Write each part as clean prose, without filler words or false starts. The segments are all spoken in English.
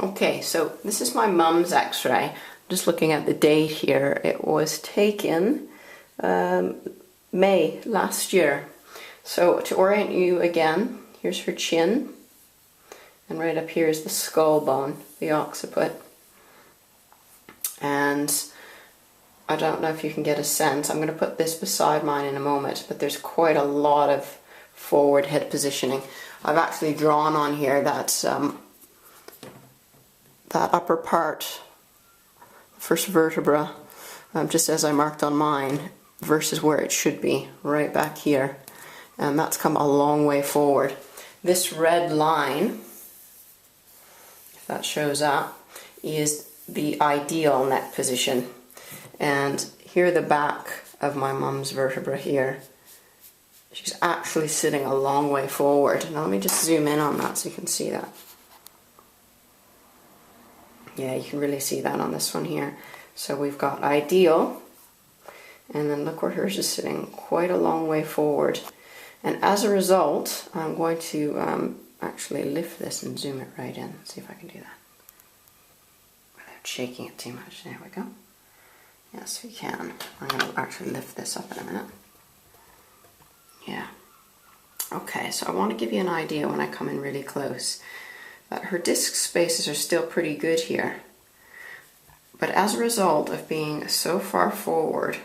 Okay, so this is my mum's x-ray. Just looking at the date here, it was taken May last year. So to orient you again, here's her chin, and right up here is the skull bone, the occiput. And I don't know if you can get a sense, I'm going to put this beside mine in a moment, but there's quite a lot of forward head positioning. I've actually drawn on here that upper part, first vertebra, just as I marked on mine, versus where it should be, right back here. And that's come a long way forward. This red line, if that shows up, is the ideal neck position. And here the back of my mum's vertebra here. She's actually sitting a long way forward. Now let me just zoom in on that so you can see that. Yeah, you can really see that on this one here. So we've got ideal, and then look where hers is sitting quite a long way forward. And as a result, I'm going to actually lift this and zoom it right in. See if I can do that without shaking it too much. There we go. Yes, we can. I'm going to actually lift this up in a minute. Yeah. Okay, so I want to give you an idea when I come in really close that her disc spaces are still pretty good here. But as a result of being so far forward,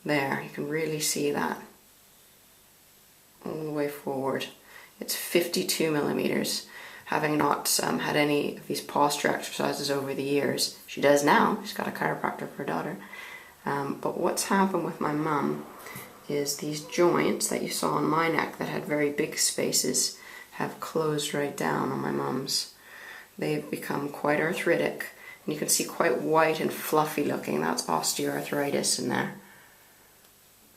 there, you can really see that all the way forward. It's 52 millimeters. Having not had any of these posture exercises over the years. She does now. She's got a chiropractor for her daughter. But what's happened with my mum is these joints that you saw on my neck that had very big spaces have closed right down on my mum's. They've become quite arthritic. And you can see quite white and fluffy looking. That's osteoarthritis in there.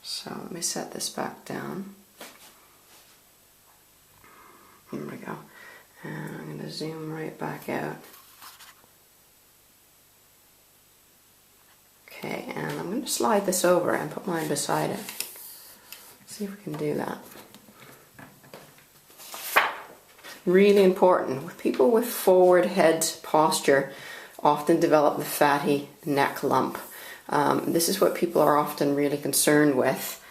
So let me set this back down. Here we go. And I'm going to zoom right back out. Okay, and I'm going to slide this over and put mine beside it. See if we can do that. Really important. People with forward head posture often develop the fatty neck lump. This is what people are often really concerned with.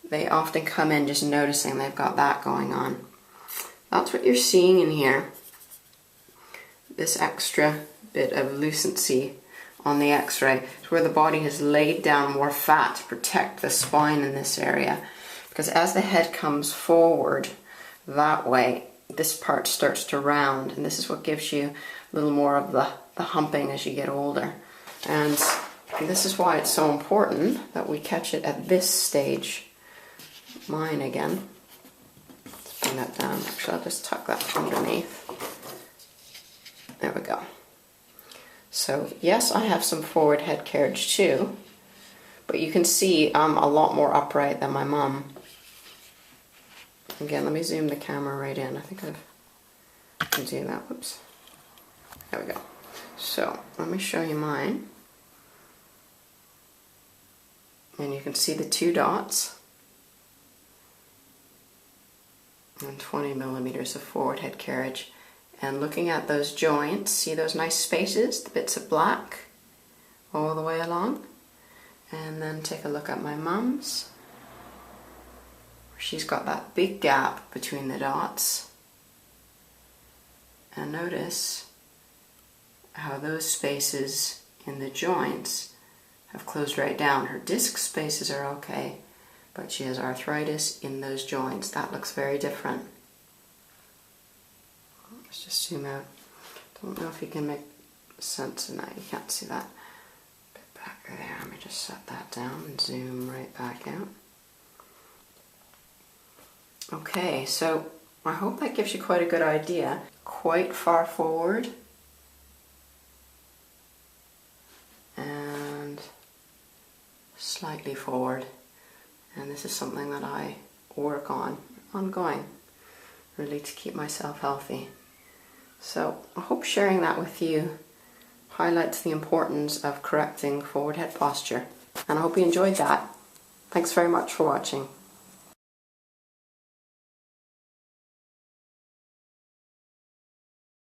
They often come in just noticing they've got that going on. That's what you're seeing in here. This extra bit of lucency on the x-ray is where the body has laid down more fat to protect the spine in this area. Because as the head comes forward that way, this part starts to round, and this is what gives you a little more of the humping as you get older. And this is why it's so important that we catch it at this stage. Mine again. Let's bring that down. Actually, I'll just tuck that underneath. There we go. So yes, I have some forward head carriage too, but you can see I'm a lot more upright than my mum. Again, let me zoom the camera right in. I think I can do that. Whoops. There we go. So let me show you mine. And you can see the 2 dots and 20 millimeters of forward head carriage. And looking at those joints, see those nice spaces, the bits of black all the way along? And then take a look at my mum's. She's got that big gap between the dots. And notice how those spaces in the joints have closed right down. Her disc spaces are okay, but she has arthritis in those joints. That looks very different. Let's just zoom out. Don't know if you can make sense in that. You can't see that bit back there. Let me just set that down and zoom right back out. Okay, so I hope that gives you quite a good idea. Quite far forward and slightly forward. And this is something that I work on ongoing, really, to keep myself healthy. So I hope sharing that with you highlights the importance of correcting forward head posture. And I hope you enjoyed that. Thanks very much for watching.